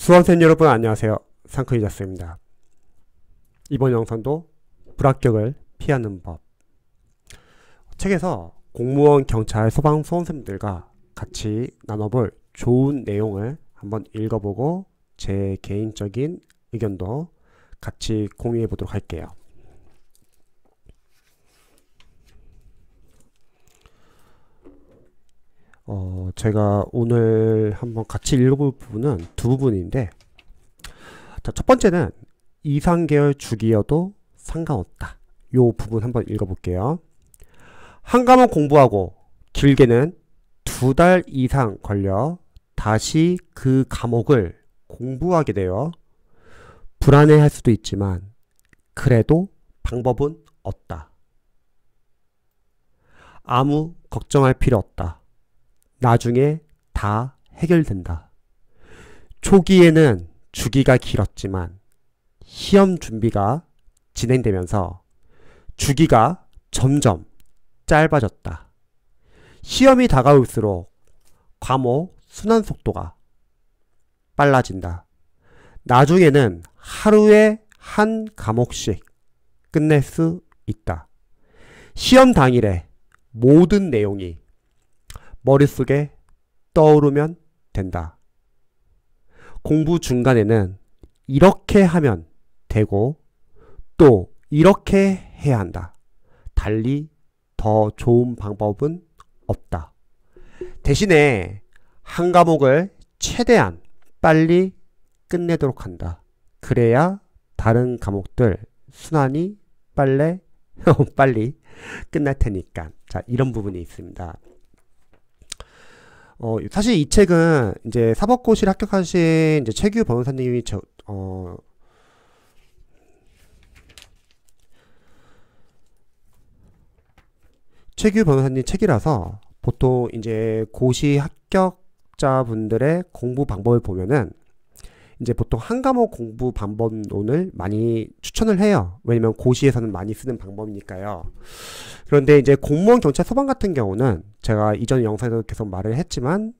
수험생 여러분 안녕하세요. 상크이자스입니다. 이번 영상도 불합격을 피하는 법. 책에서 공무원, 경찰, 소방, 수험생들과 같이 나눠볼 좋은 내용을 한번 읽어보고 제 개인적인 의견도 같이 공유해 보도록 할게요. 제가 오늘 한번 같이 읽어볼 부분은 두 부분인데, 자, 첫 번째는 이상계열 주기여도 상관없다. 요 부분 한번 읽어볼게요. 한 과목 공부하고 길게는 2달 이상 걸려 다시 그 과목을 공부하게 되어 불안해할 수도 있지만 그래도 방법은 없다. 아무 걱정할 필요 없다. 나중에 다 해결된다. 초기에는 주기가 길었지만 시험 준비가 진행되면서 주기가 점점 짧아졌다. 시험이 다가올수록 과목 순환 속도가 빨라진다. 나중에는 하루에 한 과목씩 끝낼 수 있다. 시험 당일에 모든 내용이 머릿속에 떠오르면 된다. 공부 중간에는 이렇게 하면 되고 또 이렇게 해야 한다. 달리 더 좋은 방법은 없다. 대신에 한 과목을 최대한 빨리 끝내도록 한다. 그래야 다른 과목들 순환이 빨리 끝날 테니까. 자, 이런 부분이 있습니다. 사실 이 책은 이제 사법고시를 합격하신 이제 최규 변호사님이 최규 변호사님 책이라서 보통 이제 고시 합격자분들의 공부 방법을 보면은 이제 보통 한 과목 공부 방법론을 많이 추천을 해요. 왜냐면 고시에서는 많이 쓰는 방법이니까요. 그런데 이제 공무원, 경찰, 소방 같은 경우는 제가 이전 영상에도 계속 말을 했지만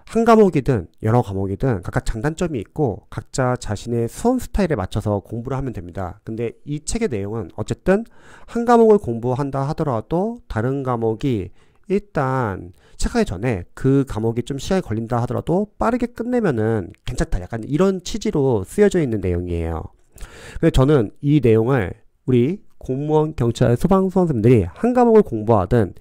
한 과목이든 여러 과목이든 각각 장단점이 있고 각자 자신의 수험 스타일에 맞춰서 공부를 하면 됩니다. 근데 이 책의 내용은 어쨌든 한 과목을 공부한다 하더라도 다른 과목이 일단 시작하기 전에 그 과목이 좀 시간이 걸린다 하더라도 빠르게 끝내면은 괜찮다. 약간 이런 취지로 쓰여져 있는 내용이에요. 그래서 저는 이 내용을 우리 공무원, 경찰, 소방, 수험생들이 한 과목을 공부하든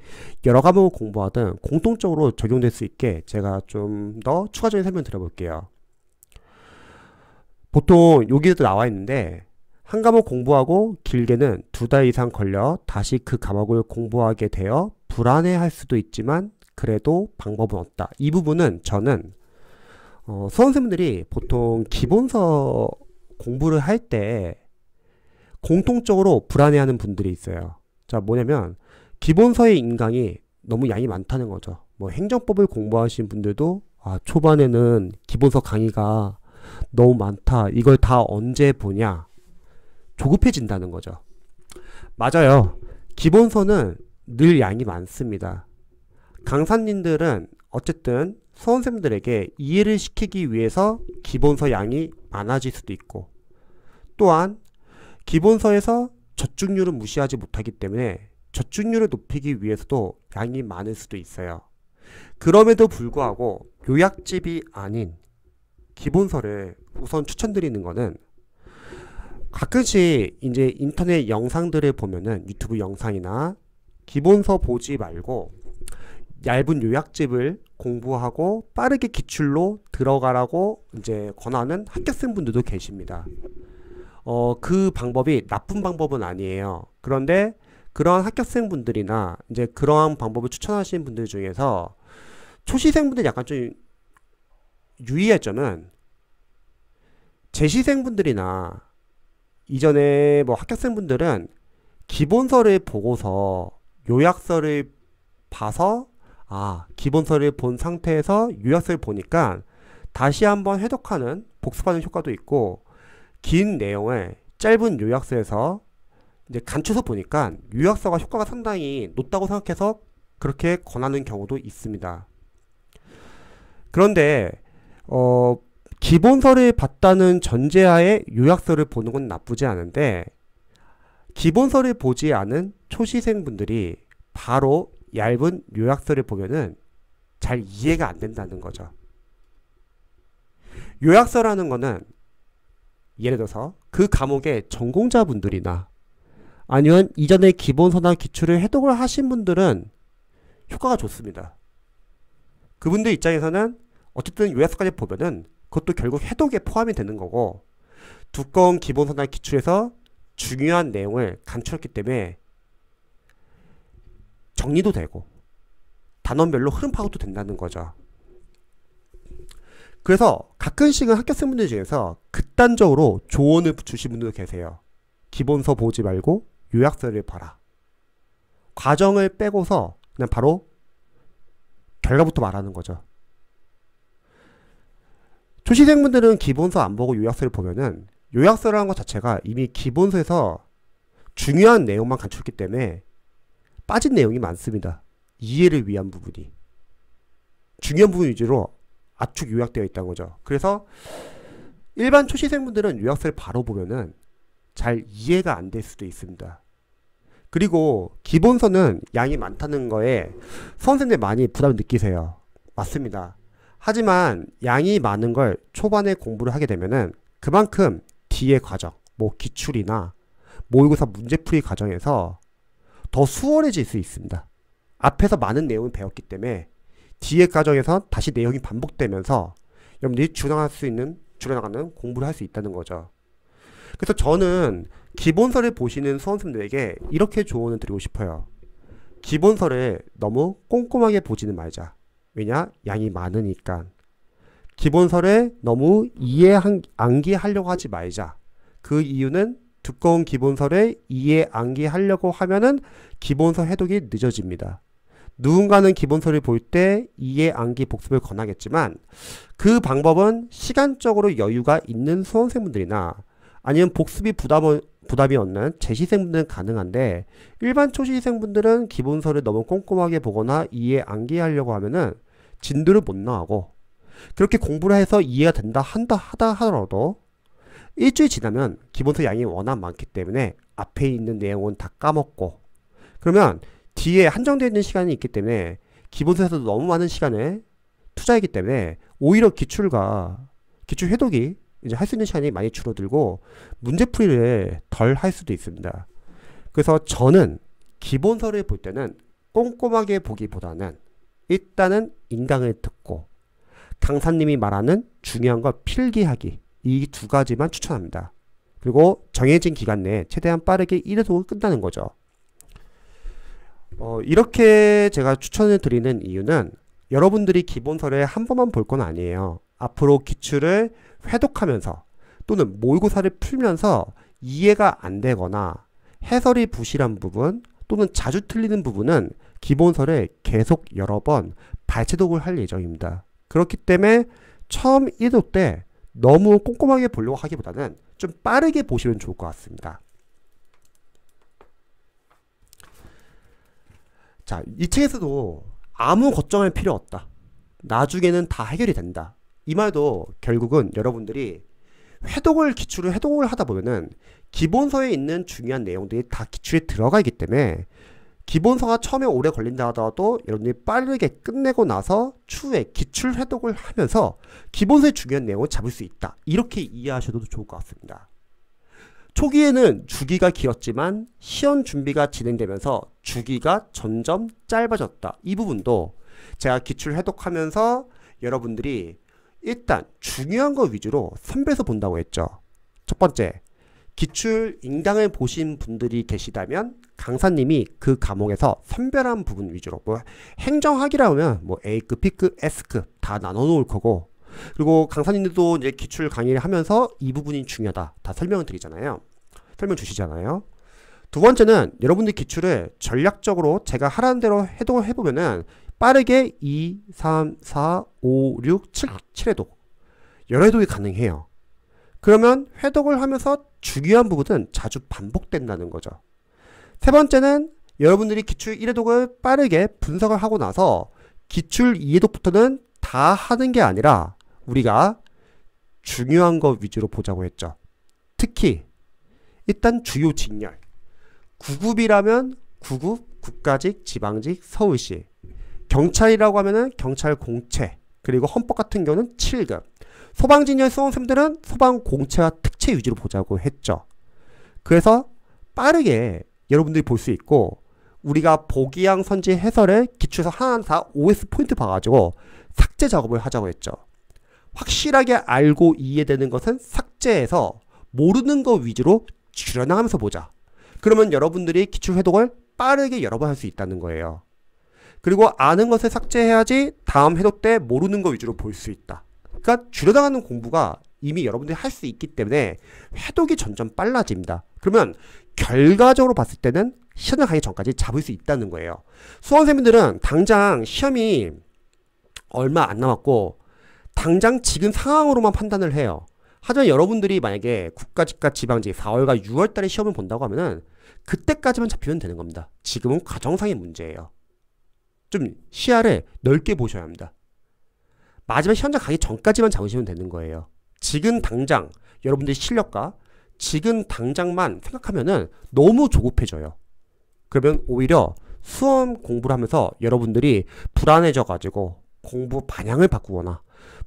여러 과목을 공부하든 공통적으로 적용될 수 있게 제가 좀 더 추가적인 설명 드려볼게요. 보통 여기에도 나와 있는데 한 과목 공부하고 길게는 2달 이상 걸려 다시 그 과목을 공부하게 되어 불안해할 수도 있지만 그래도 방법은 없다. 이 부분은 저는 수험생분들이 보통 기본서 공부를 할 때 공통적으로 불안해하는 분들이 있어요. 자, 뭐냐면 기본서의 인강이 너무 양이 많다는 거죠. 뭐 행정법을 공부하신 분들도 초반에는 기본서 강의가 너무 많다. 이걸 다 언제 보냐? 조급해진다는 거죠. 맞아요. 기본서는 늘 양이 많습니다. 강사님들은 어쨌든 수험생들에게 이해를 시키기 위해서 기본서 양이 많아질 수도 있고 또한 기본서에서 저중률은 무시하지 못하기 때문에 저중률을 높이기 위해서도 양이 많을 수도 있어요. 그럼에도 불구하고 요약집이 아닌 기본서를 우선 추천드리는 거는 가끔씩 이제 인터넷 영상들을 보면은 유튜브 영상이나 기본서 보지 말고 얇은 요약집을 공부하고 빠르게 기출로 들어가라고 이제 권하는 합격생분들도 계십니다. 그 방법이 나쁜 방법은 아니에요. 그런데 그러한 합격생분들이나 이제 그러한 방법을 추천하시는 분들 중에서 초시생분들 약간 좀 유의할 점은 재시생분들이나 이전에 뭐 합격생분들은 기본서를 보고서 요약서를 봐서 기본서를 본 상태에서 요약서를 보니까 다시 한번 해독하는 복습하는 효과도 있고 긴 내용을 짧은 요약서에서 이제 간추서 보니까 요약서가 효과가 상당히 높다고 생각해서 그렇게 권하는 경우도 있습니다. 그런데 기본서를 봤다는 전제하에 요약서를 보는 건 나쁘지 않은데 기본서를 보지 않은 초시생분들이 바로 얇은 요약서를 보면은 잘 이해가 안 된다는 거죠. 요약서라는 거는 예를 들어서 그 과목의 전공자분들이나 아니면 이전에 기본서나 기출을 해독을 하신 분들은 효과가 좋습니다. 그분들 입장에서는 어쨌든 요약서까지 보면은 그것도 결국 해독에 포함이 되는 거고 두꺼운 기본서나 기출에서 중요한 내용을 감추었기 때문에 정리도 되고 단원별로 흐름 파악도 된다는 거죠. 그래서 가끔씩은 학교생분들 중에서 극단적으로 조언을 주신 분들도 계세요. 기본서 보지 말고 요약서를 봐라. 과정을 빼고서 그냥 바로 결과부터 말하는 거죠. 초시생분들은 기본서 안 보고 요약서를 보면은 요약서라는 것 자체가 이미 기본서에서 중요한 내용만 감췄기 때문에 빠진 내용이 많습니다. 이해를 위한 부분이. 중요한 부분 위주로 압축 요약되어 있다는 거죠. 그래서 일반 초시생분들은 요약서를 바로 보면은 잘 이해가 안 될 수도 있습니다. 그리고 기본서는 양이 많다는 거에 수험생들 많이 부담을 느끼세요. 맞습니다. 하지만 양이 많은 걸 초반에 공부를 하게 되면은 그만큼 뒤의 과정, 뭐 기출이나 모의고사 문제풀이 과정에서 더 수월해질 수 있습니다. 앞에서 많은 내용을 배웠기 때문에 뒤의 과정에서 다시 내용이 반복되면서 여러분들이 줄여나가는 공부를 할 수 있다는 거죠. 그래서 저는 기본서를 보시는 수험생들에게 이렇게 조언을 드리고 싶어요. 기본서를 너무 꼼꼼하게 보지는 말자. 왜냐? 양이 많으니까. 기본서를 너무 암기하려고 하지 말자. 그 이유는 두꺼운 기본서를 암기하려고 하면은 기본서 해독이 늦어집니다. 누군가는 기본서를 볼 때 암기 복습을 권하겠지만 그 방법은 시간적으로 여유가 있는 수험생분들이나 아니면 복습이 부담이 없는 재시생분들은 가능한데 일반 초시생분들은 기본서를 너무 꼼꼼하게 보거나 암기하려고 하면은 진도를 못 나가고 그렇게 공부를 해서 이해가 된다 하다 하더라도 일주일 지나면 기본서 양이 워낙 많기 때문에 앞에 있는 내용은 다 까먹고 그러면 뒤에 한정되어 있는 시간이 있기 때문에 기본서에서도 너무 많은 시간을 투자했기 때문에 오히려 기출 해독이 이제 할 수 있는 시간이 많이 줄어들고 문제풀이를 덜 할 수도 있습니다. 그래서 저는 기본서를 볼 때는 꼼꼼하게 보기보다는 일단은 인강을 듣고 강사님이 말하는 중요한 거 필기하기 이 두 가지만 추천합니다. 그리고 정해진 기간 내에 최대한 빠르게 1회독을 끝나는 거죠. 이렇게 제가 추천을 드리는 이유는 여러분들이 기본서를 한 번만 볼 건 아니에요. 앞으로 기출을 회독하면서 또는 모의고사를 풀면서 이해가 안 되거나 해설이 부실한 부분 또는 자주 틀리는 부분은 기본서를 계속 여러 번 발췌독을 할 예정입니다. 그렇기 때문에 처음 1도 때 너무 꼼꼼하게 보려고 하기보다는 좀 빠르게 보시면 좋을 것 같습니다. 자, 이 책에서도 아무 걱정할 필요 없다. 나중에는 다 해결이 된다. 이 말도 결국은 여러분들이 기출을 해독을 하다 보면은 기본서에 있는 중요한 내용들이 다 기출에 들어가 있기 때문에 기본서가 처음에 오래 걸린다 하더라도 여러분들이 빠르게 끝내고 나서 추후에 기출 해독을 하면서 기본서의 중요한 내용을 잡을 수 있다. 이렇게 이해하셔도 좋을 것 같습니다. 초기에는 주기가 길었지만 시험 준비가 진행되면서 주기가 점점 짧아졌다. 이 부분도 제가 기출 해독하면서 여러분들이 일단 중요한 거 위주로 선별해서 본다고 했죠. 첫 번째, 기출 인강을 보신 분들이 계시다면 강사님이 그 과목에서 선별한 부분 위주로 뭐 행정학이라면 뭐 A급, B급, S급 다 나눠 놓을 거고 그리고 강사님들도 이제 기출 강의를 하면서 이 부분이 중요하다 다 설명을 드리잖아요. 설명 주시잖아요. 두 번째는 여러분들 기출을 전략적으로 제가 하라는 대로 해독을 해보면은 빠르게 2, 3, 4, 5, 6, 7회독 여러 회독이 가능해요. 그러면 회독을 하면서 중요한 부분은 자주 반복된다는 거죠. 세 번째는 여러분들이 기출 1회독을 빠르게 분석을 하고 나서 기출 2회독부터는 다 하는 게 아니라 우리가 중요한 거 위주로 보자고 했죠. 특히 일단 주요 직렬. 9급이라면 9급, 국가직, 지방직, 서울시. 경찰이라고 하면은 경찰 공채. 그리고 헌법 같은 경우는 7급. 소방진열 수험생들은 소방 공채와 특채 위주로 보자고 했죠. 그래서 빠르게 여러분들이 볼 수 있고, 우리가 보기양 선지 해설을 기출에서 하나하나 다 OS 포인트 봐가지고 삭제 작업을 하자고 했죠. 확실하게 알고 이해되는 것은 삭제해서 모르는 것 위주로 줄여나가면서 보자. 그러면 여러분들이 기출 회독을 빠르게 여러 번 할 수 있다는 거예요. 그리고 아는 것을 삭제해야지 다음 회독 때 모르는 것 위주로 볼 수 있다. 그러니까 줄여나가는 공부가 이미 여러분들이 할 수 있기 때문에 회독이 점점 빨라집니다. 그러면 결과적으로 봤을 때는 시험을 가기 전까지 잡을 수 있다는 거예요. 수험생분들은 당장 시험이 얼마 안 남았고 당장 지금 상황으로만 판단을 해요. 하지만 여러분들이 만약에 국가직과 지방직 4월과 6월 달에 시험을 본다고 하면은 그때까지만 잡히면 되는 겁니다. 지금은 과정상의 문제예요. 좀 시야를 넓게 보셔야 합니다. 마지막 현장 가기 전까지만 잡으시면 되는 거예요. 지금 당장 여러분들의 실력과 지금 당장만 생각하면은 너무 조급해져요. 그러면 오히려 수험 공부를 하면서 여러분들이 불안해져가지고 공부 방향을 바꾸거나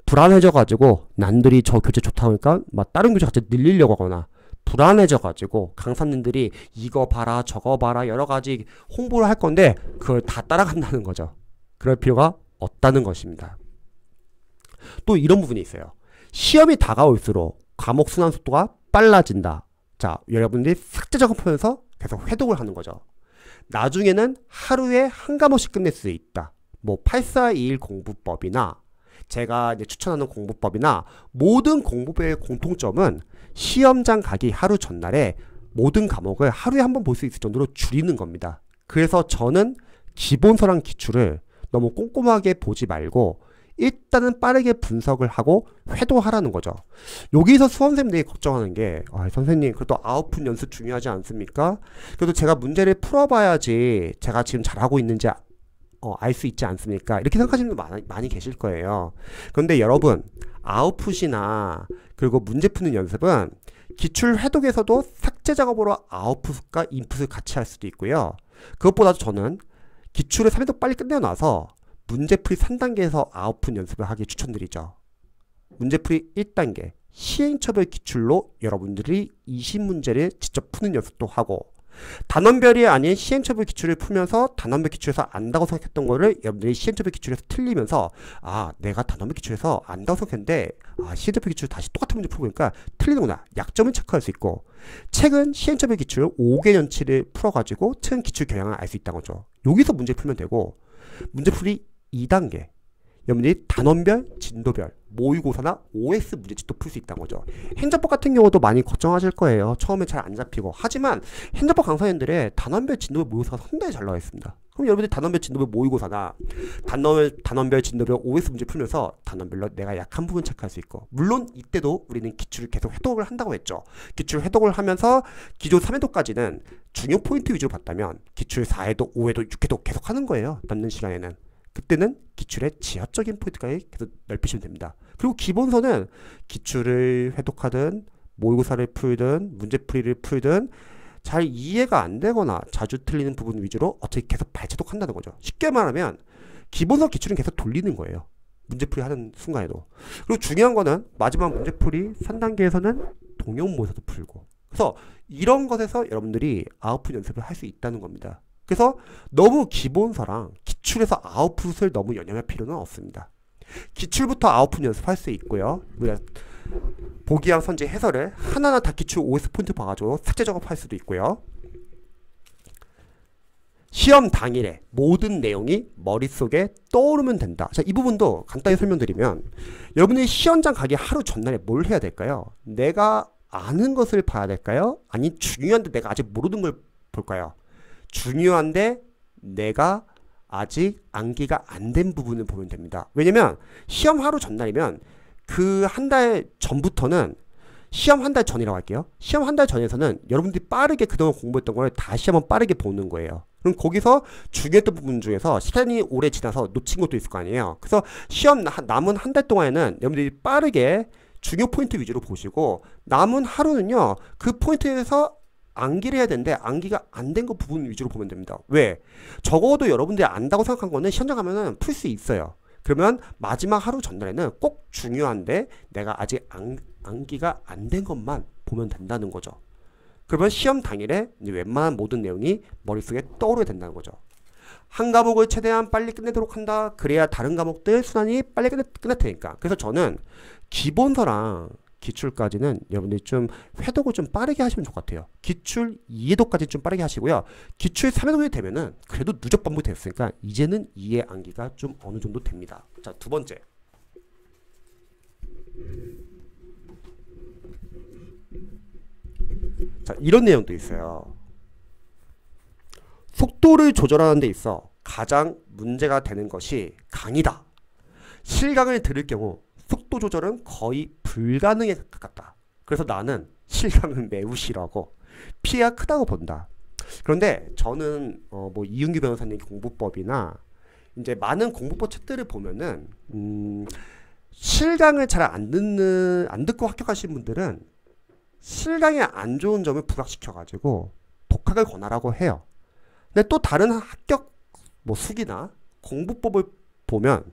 불안해져가지고 남들이 저 교재 좋다고 하니까 막 다른 교재 같이 늘리려고 하거나 불안해져가지고 강사님들이 이거 봐라 저거 봐라 여러가지 홍보를 할 건데 그걸 다 따라간다는 거죠. 그럴 필요가 없다는 것입니다. 또 이런 부분이 있어요. 시험이 다가올수록 과목 순환 속도가 빨라진다. 자, 여러분들이 삭제 작업하면서 계속 회독을 하는 거죠. 나중에는 하루에 한 과목씩 끝낼 수 있다. 뭐 8421 공부법이나 제가 이제 추천하는 공부법이나 모든 공부법의 공통점은 시험장 가기 하루 전날에 모든 과목을 하루에 한 번 볼 수 있을 정도로 줄이는 겁니다. 그래서 저는 기본서랑 기출을 너무 꼼꼼하게 보지 말고 일단은 빠르게 분석을 하고 회독하라는 거죠. 여기서 수험생들이 걱정하는 게 선생님 그래도 아웃풋 연습 중요하지 않습니까? 그래도 제가 문제를 풀어봐야지 제가 지금 잘하고 있는지 알 수 있지 않습니까? 이렇게 생각하시는 분들 많이 계실 거예요. 그런데 여러분 아웃풋이나 그리고 문제 푸는 연습은 기출 회독에서도 삭제 작업으로 아웃풋과 인풋을 같이 할 수도 있고요. 그것보다도 저는 기출을 3회독 빨리 끝내고 나서 문제풀이 3단계에서 아웃풋 연습을 하기 추천드리죠. 문제풀이 1단계 시행처별 기출로 여러분들이 20문제를 직접 푸는 연습도 하고 단원별이 아닌 시행처별 기출을 풀면서 단원별 기출에서 안다고 생각했던 거를 여러분들이 시행처별 기출에서 틀리면서 내가 단원별 기출에서 안다고 생각했는데 시행처별 기출 다시 똑같은 문제 풀고 보니까 틀리는구나. 약점을 체크할 수 있고 책은 시행처별 기출 5개년치를 풀어가지고 책 기출 경향을 알 수 있다는 거죠. 여기서 문제 풀면 되고 문제풀이 2단계 여러분들이 단원별, 진도별, 모의고사나 OS 문제집도 풀 수 있다는 거죠. 행정법 같은 경우도 많이 걱정하실 거예요. 처음에 잘 안 잡히고. 하지만 행정법 강사님들의 단원별, 진도별, 모의고사가 상당히 잘 나와 있습니다. 그럼 여러분들이 단원별, 진도별, 모의고사나 단원별, 진도별, OS 문제 풀면서 단원별로 내가 약한 부분 체크할 수 있고 물론 이때도 우리는 기출을 계속 회독을 한다고 했죠. 기출 회독을 하면서 기존 3회독까지는 중요 포인트 위주로 봤다면 기출 4회독, 5회독, 6회독 계속 하는 거예요. 남는 시간에는. 그때는 기출의 지하적인 포인트까지 계속 넓히시면 됩니다. 그리고 기본서는 기출을 회독하든 모의고사를 풀든 문제풀이를 풀든 잘 이해가 안 되거나 자주 틀리는 부분 위주로 어떻게 계속 발제독한다는 거죠. 쉽게 말하면 기본서 기출은 계속 돌리는 거예요. 문제풀이 하는 순간에도. 그리고 중요한 거는 마지막 문제풀이 3단계에서는 동영 모의고사도 풀고 그래서 이런 것에서 여러분들이 아웃풋 연습을 할 수 있다는 겁니다. 그래서 너무 기본서랑 기출에서 아웃풋을 너무 연연할 필요는 없습니다. 기출부터 아웃풋 연습할 수 있고요. 우리가 보기양 선지 해설을 하나하나 다 기출 OS 포인트 봐가지고 삭제 작업할 수도 있고요. 시험 당일에 모든 내용이 머릿속에 떠오르면 된다. 자, 이 부분도 간단히 설명드리면 여러분이 시험장 가기 하루 전날에 뭘 해야 될까요? 내가 아는 것을 봐야 될까요? 아니 중요한데 내가 아직 모르는 걸 볼까요? 중요한데 내가 아직 암기가 안 된 부분을 보면 됩니다. 왜냐면 시험 하루 전날이면 그 한 달 전부터는 시험 한 달 전이라고 할게요. 시험 한 달 전에서는 여러분들이 빠르게 그동안 공부했던 걸 다시 한번 빠르게 보는 거예요. 그럼 거기서 중요했던 부분 중에서 시간이 오래 지나서 놓친 것도 있을 거 아니에요. 그래서 시험 남은 한 달 동안에는 여러분들이 빠르게 중요 포인트 위주로 보시고 남은 하루는요 그 포인트에서 암기를 해야 되는데 암기가 안 된 거 부분 위주로 보면 됩니다. 왜? 적어도 여러분들이 안다고 생각한 거는 시험장 가면은 풀 수 있어요. 그러면 마지막 하루 전날에는 꼭 중요한데 내가 아직 암기가 안 된 것만 보면 된다는 거죠. 그러면 시험 당일에 이제 웬만한 모든 내용이 머릿속에 떠오르게 된다는 거죠. 한 과목을 최대한 빨리 끝내도록 한다. 그래야 다른 과목들 순환이 빨리 끝날 테니까. 그래서 저는 기본서랑 기출까지는 여러분들이 좀 회독을 좀 빠르게 하시면 좋을 것 같아요. 기출 이해도까지 좀 빠르게 하시고요. 기출 3회독이 되면은 그래도 누적 반복이 됐으니까 이제는 이해 암기가 좀 어느 정도 됩니다. 자, 두 번째. 자, 이런 내용도 있어요. 속도를 조절하는 데 있어 가장 문제가 되는 것이 강의다. 실강을 들을 경우 속도 조절은 거의 불가능에 가깝다. 그래서 나는 실강은 매우 싫어하고 피해가 크다고 본다. 그런데 저는 뭐 이윤규 변호사님 공부법이나 이제 많은 공부법 책들을 보면은 실강을 잘 안 듣고 합격하신 분들은 실강의 안 좋은 점을 부각시켜 가지고 독학을 권하라고 해요. 근데 또 다른 합격 뭐 수기나 공부법을 보면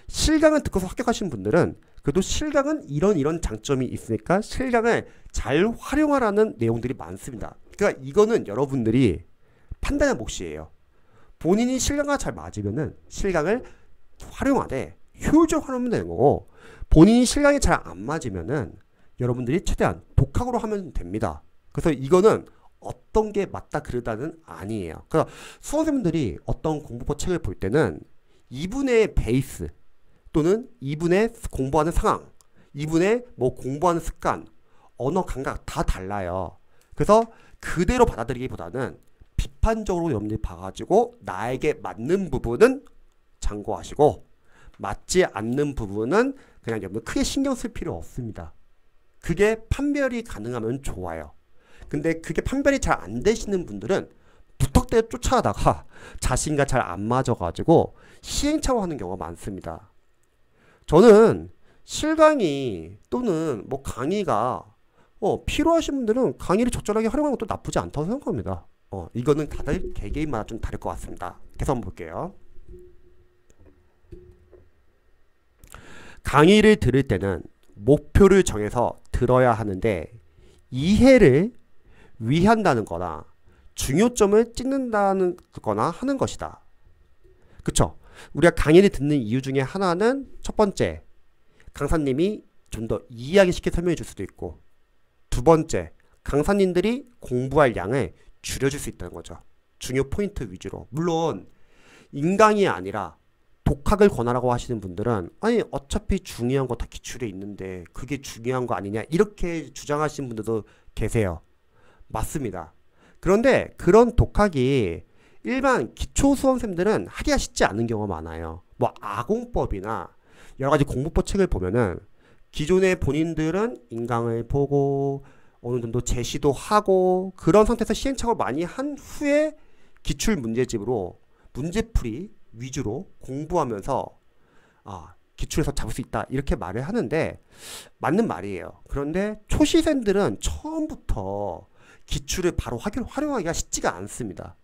실강을 듣고서 합격하신 분들은 그래도 실강은 이런 장점이 있으니까 실강을 잘 활용하라는 내용들이 많습니다. 그러니까 이거는 여러분들이 판단의 몫이에요. 본인이 실강과 잘 맞으면은 실강을 활용하되 효율적으로 하면 되는 거고, 본인이 실강이 잘 안 맞으면은 여러분들이 최대한 독학으로 하면 됩니다. 그래서 이거는 어떤 게 맞다 그르다는 아니에요. 그래서 수험생분들이 어떤 공부법 책을 볼 때는 이분의 베이스 또는 이분의 공부하는 상황, 이분의 뭐 공부하는 습관, 언어 감각 다 달라요. 그래서 그대로 받아들이기보다는 비판적으로 여러분들이 봐가지고 나에게 맞는 부분은 참고하시고 맞지 않는 부분은 그냥 여러분들 크게 신경 쓸 필요 없습니다. 그게 판별이 가능하면 좋아요. 근데 그게 판별이 잘 안 되시는 분들은 무턱대고 쫓아가다가 자신과 잘 안 맞아가지고 시행착오 하는 경우가 많습니다. 저는 실강의 또는 뭐 강의가 필요하신 분들은 강의를 적절하게 활용하는 것도 나쁘지 않다고 생각합니다. 이거는 다들 개개인마다 좀 다를 것 같습니다. 계속 한번 볼게요. 강의를 들을 때는 목표를 정해서 들어야 하는데 이해를 위한다는 거나 중요점을 찍는다는 거나 하는 것이다. 그쵸? 우리가 강의를 듣는 이유 중에 하나는 첫 번째, 강사님이 좀 더 이해하기 쉽게 설명해 줄 수도 있고, 두 번째, 강사님들이 공부할 양을 줄여줄 수 있다는 거죠. 중요 포인트 위주로. 물론 인강이 아니라 독학을 권하라고 하시는 분들은 아니 어차피 중요한 거 다 기출에 있는데 그게 중요한 거 아니냐 이렇게 주장하시는 분들도 계세요. 맞습니다. 그런데 그런 독학이 일반 기초 수험생들은 하기가 쉽지 않은 경우가 많아요. 뭐 아공법이나 여러가지 공부법 책을 보면은 기존에 본인들은 인강을 보고 어느 정도 제시도 하고 그런 상태에서 시행착오를 많이 한 후에 기출 문제집으로 문제풀이 위주로 공부하면서 기출에서 잡을 수 있다 이렇게 말을 하는데 맞는 말이에요. 그런데 초시생들은 처음부터 기출을 바로 활용하기가 쉽지가 않습니다.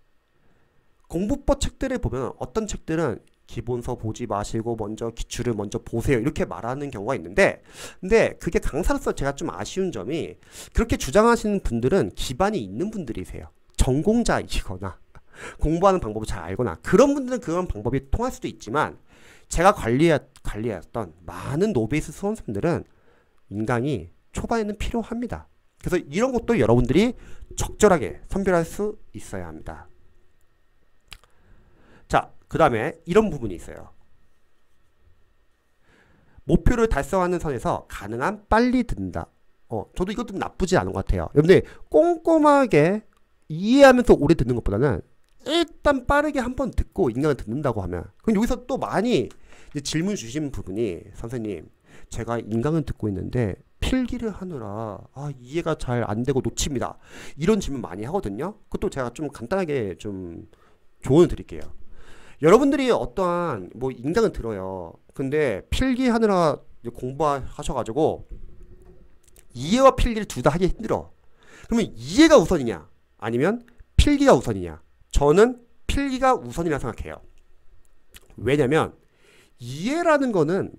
공부법 책들을 보면 어떤 책들은 기본서 보지 마시고 먼저 기출을 먼저 보세요 이렇게 말하는 경우가 있는데, 근데 그게 강사로서 제가 좀 아쉬운 점이 그렇게 주장하시는 분들은 기반이 있는 분들이세요. 전공자이거나 공부하는 방법을 잘 알거나 그런 분들은 그런 방법이 통할 수도 있지만 제가 관리했던 많은 노베이스 수험생들은 인강이 초반에는 필요합니다. 그래서 이런 것도 여러분들이 적절하게 선별할 수 있어야 합니다. 자, 그 다음에 이런 부분이 있어요. 목표를 달성하는 선에서 가능한 빨리 듣는다. 저도 이것도 나쁘지 않은 것 같아요. 여러분들 꼼꼼하게 이해하면서 오래 듣는 것보다는 일단 빠르게 한번 듣고 인강을 듣는다고 하면, 그럼 여기서 또 많이 이제 질문 주신 부분이 선생님 제가 인강을 듣고 있는데 필기를 하느라 이해가 잘 안 되고 놓칩니다. 이런 질문 많이 하거든요. 그것도 제가 좀 간단하게 좀 조언을 드릴게요. 여러분들이 어떠한 뭐 인강을 들어요. 근데 필기하느라 공부하셔가지고 이해와 필기를 둘 다 하기 힘들어. 그러면 이해가 우선이냐 아니면 필기가 우선이냐? 저는 필기가 우선이라 생각해요. 왜냐면 이해라는 거는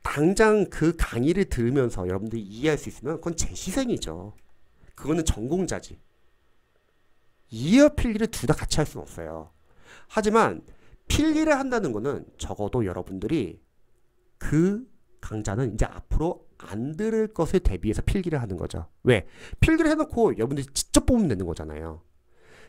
당장 그 강의를 들으면서 여러분들이 이해할 수 있으면 그건 제 희생이죠. 그거는 전공자지. 이해와 필기를 둘 다 같이 할 수는 없어요. 하지만 필기를 한다는 거는 적어도 여러분들이 그 강좌는 이제 앞으로 안 들을 것을 대비해서 필기를 하는 거죠. 왜? 필기를 해놓고 여러분들이 직접 보면 되는 거잖아요.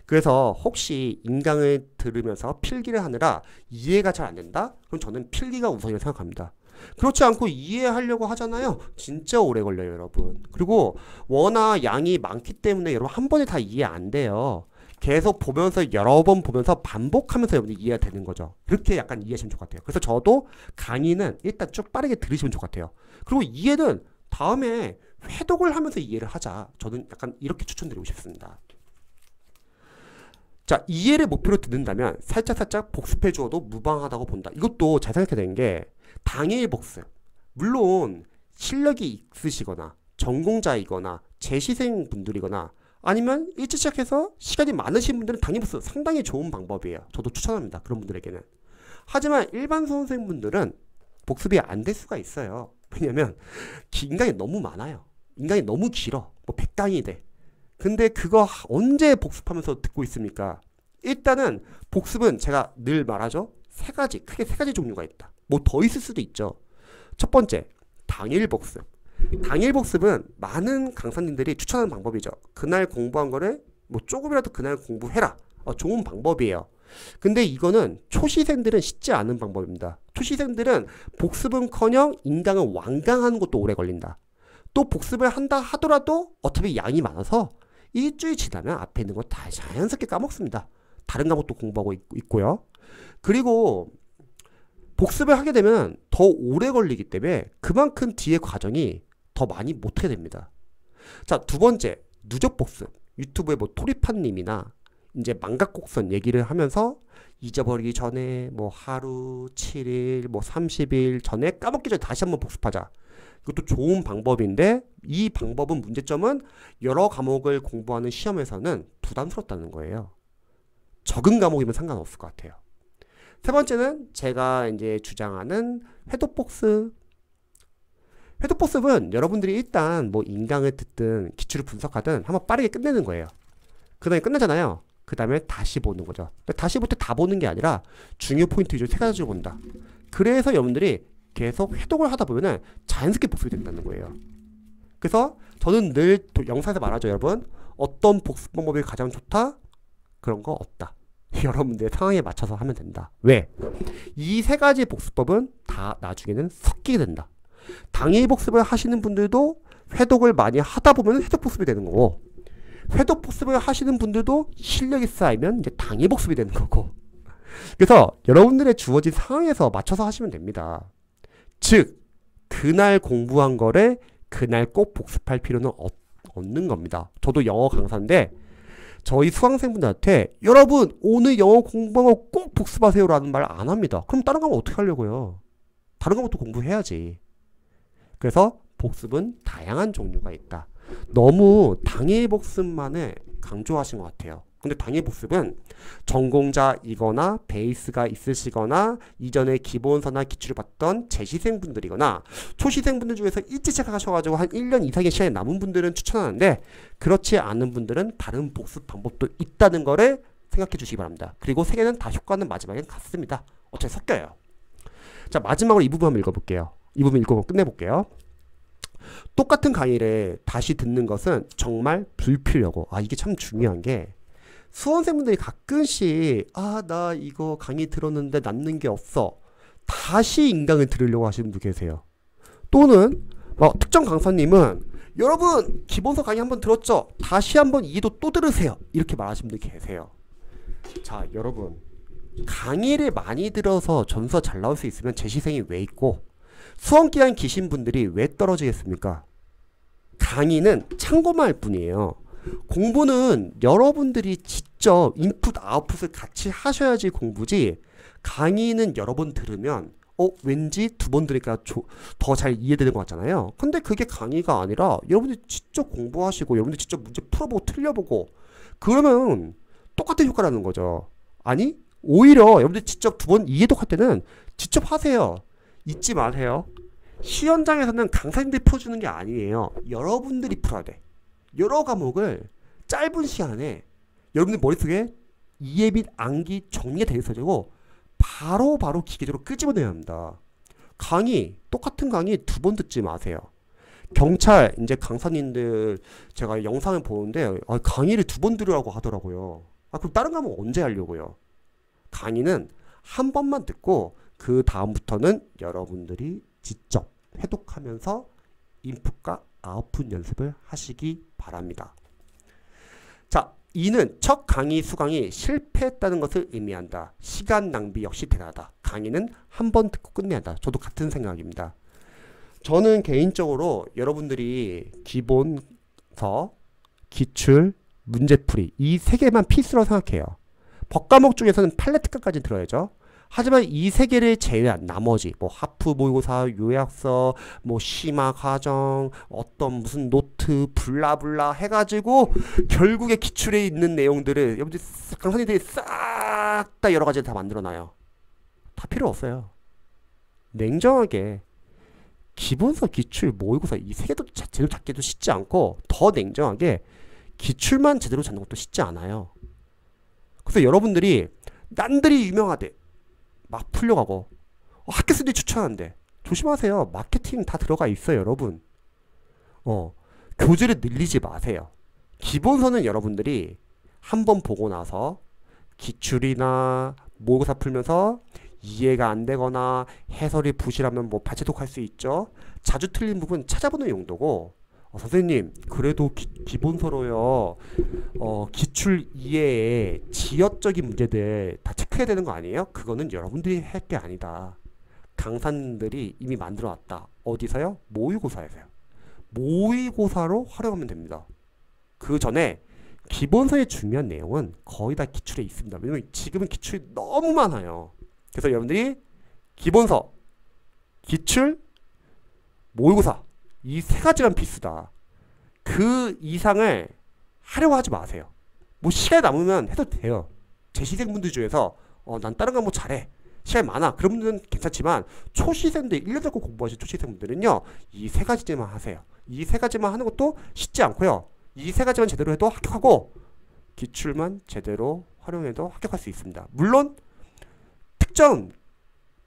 그래서 혹시 인강을 들으면서 필기를 하느라 이해가 잘 안 된다? 그럼 저는 필기가 우선이라고 생각합니다. 그렇지 않고 이해하려고 하잖아요. 진짜 오래 걸려요, 여러분. 그리고 워낙 양이 많기 때문에 여러분 한 번에 다 이해 안 돼요. 계속 보면서 여러 번 보면서 반복하면서 여러분이 이해가 되는 거죠. 그렇게 약간 이해하시면 좋을 것 같아요. 그래서 저도 강의는 일단 쭉 빠르게 들으시면 좋을 것 같아요. 그리고 이해는 다음에 회독을 하면서 이해를 하자. 저는 약간 이렇게 추천드리고 싶습니다. 자, 이해를 목표로 듣는다면 살짝살짝 복습해 주어도 무방하다고 본다. 이것도 잘 생각해야 되는 게 당일 복습. 물론 실력이 있으시거나 전공자이거나 재시생 분들이거나 아니면 일찍 시작해서 시간이 많으신 분들은 당일 복습 상당히 좋은 방법이에요. 저도 추천합니다. 그런 분들에게는. 하지만 일반 수험생분들은 복습이 안 될 수가 있어요. 왜냐면 인강이 너무 많아요. 인강이 너무 길어. 뭐 100강이 돼. 근데 그거 언제 복습하면서 듣고 있습니까? 일단은 복습은 제가 늘 말하죠. 크게 세 가지 종류가 있다. 뭐 더 있을 수도 있죠. 첫 번째, 당일 복습. 당일 복습은 많은 강사님들이 추천하는 방법이죠. 그날 공부한 거를 뭐 조금이라도 그날 공부해라. 좋은 방법이에요. 근데 이거는 초시생들은 쉽지 않은 방법입니다. 초시생들은 복습은커녕 인강을 완강하는 것도 오래 걸린다. 또 복습을 한다 하더라도 어차피 양이 많아서 일주일 지나면 앞에 있는 거 다 자연스럽게 까먹습니다. 다른 과목도 공부하고 있고요. 그리고 복습을 하게 되면 더 오래 걸리기 때문에 그만큼 뒤에 과정이 더 많이 못하게 됩니다. 자, 두 번째, 누적 복습. 유튜브에 뭐 토리판님이나 이제 망각곡선 얘기를 하면서 잊어버리기 전에 뭐 하루, 7일, 뭐 30일 전에 까먹기 전에 다시 한번 복습하자. 이것도 좋은 방법인데 이 방법은 문제점은 여러 과목을 공부하는 시험에서는 부담스럽다는 거예요. 적은 과목이면 상관없을 것 같아요. 세 번째는 제가 이제 주장하는 회독복습. 회독복습은 여러분들이 일단 뭐 인강을 듣든 기출을 분석하든 한번 빠르게 끝내는 거예요. 그 다음에 끝나잖아요. 그 다음에 다시 보는 거죠. 다시 볼 때 다 보는 게 아니라 중요 포인트 위주로 세 가지를 본다. 그래서 여러분들이 계속 회독을 하다 보면은 자연스럽게 복습이 된다는 거예요. 그래서 저는 늘 영상에서 말하죠, 여러분. 어떤 복습 방법이 가장 좋다? 그런 거 없다. 여러분들의 상황에 맞춰서 하면 된다. 왜? 이 세 가지 복습법은 다 나중에는 섞이게 된다. 당일 복습을 하시는 분들도 회독을 많이 하다 보면 회독 복습이 되는 거고, 회독 복습을 하시는 분들도 실력이 쌓이면 이제 당일 복습이 되는 거고. 그래서 여러분들의 주어진 상황에서 맞춰서 하시면 됩니다. 즉, 그날 공부한 거를 그날 꼭 복습할 필요는 없는 겁니다. 저도 영어 강사인데 저희 수강생분들한테 여러분 오늘 영어 공부한 거 꼭 복습하세요 라는 말 안 합니다. 그럼 다른 과목 어떻게 하려고요? 다른 과목도 공부해야지. 그래서 복습은 다양한 종류가 있다. 너무 당일 복습만을 강조하신 것 같아요. 근데 당일 복습은 전공자이거나 베이스가 있으시거나 이전에 기본서나 기출을 봤던 재시생분들이거나 초시생분들 중에서 일찍 시작하셔가지고 한 1년 이상의 시간이 남은 분들은 추천하는데 그렇지 않은 분들은 다른 복습 방법도 있다는 거를 생각해 주시기 바랍니다. 그리고 세 개는 다 효과는 마지막엔 같습니다. 어차피 섞여요. 자, 마지막으로 이 부분 한번 읽어볼게요. 이 부분 읽고 끝내볼게요. 똑같은 강의를 다시 듣는 것은 정말 불필요하고, 이게 참 중요한 게 수험생분들이 가끔씩 나 이거 강의 들었는데 남는 게 없어. 다시 인강을 들으려고 하시는 분도 계세요. 또는 특정 강사님은 여러분 기본서 강의 한번 들었죠? 다시 한번 이해도 또 들으세요. 이렇게 말하시는 분들 계세요. 자, 여러분 강의를 많이 들어서 점수가 잘 나올 수 있으면 재시생이 왜 있고 수험기간 기신 분들이 왜 떨어지겠습니까? 강의는 참고만 할 뿐이에요. 공부는 여러분들이 직접 인풋 아웃풋을 같이 하셔야지 공부지, 강의는 여러 번 들으면 왠지 두 번 들으니까 더 잘 이해되는 것 같잖아요. 근데 그게 강의가 아니라 여러분들이 직접 공부하시고 여러분들이 직접 문제 풀어보고 틀려보고 그러면 똑같은 효과라는 거죠. 아니 오히려 여러분들이 직접 두 번 이해독할 때는 직접 하세요. 잊지 마세요. 시연장에서는 강사님들이 풀어주는 게 아니에요. 여러분들이 풀어야 돼. 여러 과목을 짧은 시간에 여러분들 머릿속에 이해 및 암기 정리가 되어 있어지고 바로 기계적으로 끄집어내야 합니다. 강의, 똑같은 강의 두 번 듣지 마세요. 경찰, 이제 강사님들 제가 영상을 보는데 강의를 두 번 들으라고 하더라고요. 그럼 다른 과목 언제 하려고요? 강의는 한 번만 듣고 그 다음부터는 여러분들이 직접 회독하면서 인풋과 아웃풋 연습을 하시기 바랍니다. 자, 이는 첫 강의 수강이 실패했다는 것을 의미한다. 시간 낭비 역시 대단하다. 강의는 한 번 듣고 끝내야 한다. 저도 같은 생각입니다. 저는 개인적으로 여러분들이 기본서, 기출, 문제풀이 이 세 개만 필수라고 생각해요. 법과목 중에서는 팔레트까지 들어야죠. 하지만 이 세 개를 제외한 나머지 뭐 하프 모의고사, 요약서, 뭐 심화 과정, 어떤 무슨 노트, 블라블라 해가지고 결국에 기출에 있는 내용들을 여러분들 강사님들이 싹 다 여러 가지를 다 만들어놔요. 다 필요 없어요. 냉정하게 기본서, 기출, 모의고사 이 세 개도 제대로 잡기도 쉽지 않고 더 냉정하게 기출만 제대로 잡는 것도 쉽지 않아요. 그래서 여러분들이 남들이 유명하대 막 풀려가고 학교생들이 추천한대 조심하세요. 마케팅 다 들어가 있어요 여러분. 교재를 늘리지 마세요. 기본서는 여러분들이 한번 보고 나서 기출이나 모의고사 풀면서 이해가 안 되거나 해설이 부실하면 뭐 발췌독할 수 있죠. 자주 틀린 부분 찾아보는 용도고 선생님 그래도 기본서로요 기출 이해에 지역적인 문제들 다 체크해야 되는 거 아니에요? 그거는 여러분들이 할 게 아니다. 강사님들이 이미 만들어 놨다. 어디서요? 모의고사에서요. 모의고사로 활용하면 됩니다. 그 전에 기본서의 중요한 내용은 거의 다 기출에 있습니다. 왜냐면 지금은 기출이 너무 많아요. 그래서 여러분들이 기본서, 기출, 모의고사 이 세 가지만 필수다. 그 이상을 하려고 하지 마세요. 뭐 시간이 남으면 해도 돼요. 재시생분들 중에서 난 다른 과목 잘해. 시간이 많아. 그런 분들은 괜찮지만 초시생들 1년 잡고 공부하신 초시생분들은요. 이 세 가지만 하세요. 이 세 가지만 하는 것도 쉽지 않고요. 이 세 가지만 제대로 해도 합격하고 기출만 제대로 활용해도 합격할 수 있습니다. 물론 특정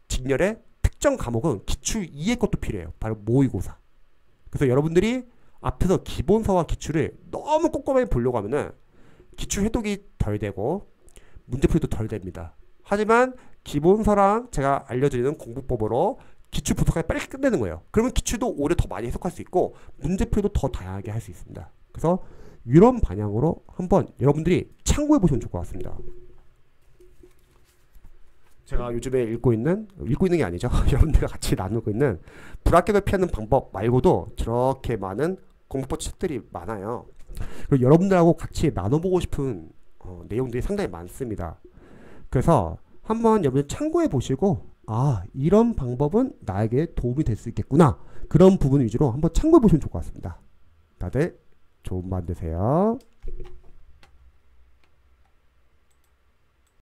직렬의 특정 과목은 기출 이해 것도 필요해요. 바로 모의고사. 그래서 여러분들이 앞에서 기본서와 기출을 너무 꼼꼼하게 보려고 하면은 기출 회독이 덜 되고 문제풀이도 덜 됩니다. 하지만 기본서랑 제가 알려드리는 공부법으로 기출 분석까지 빨리 끝내는 거예요. 그러면 기출도 오히려 더 많이 해석할 수 있고 문제풀이도 더 다양하게 할 수 있습니다. 그래서 이런 방향으로 한번 여러분들이 참고해 보시면 좋을 것 같습니다. 제가 요즘에 읽고 있는 게 아니죠. 여러분들과 같이 나누고 있는 불합격을 피하는 방법 말고도 저렇게 많은 공부법 책들이 많아요. 그리고 여러분들하고 같이 나눠보고 싶은 내용들이 상당히 많습니다. 그래서 한번 여러분 참고해 보시고 이런 방법은 나에게 도움이 될 수 있겠구나. 그런 부분 위주로 한번 참고해 보시면 좋을 것 같습니다. 다들 좋은 밤 되세요.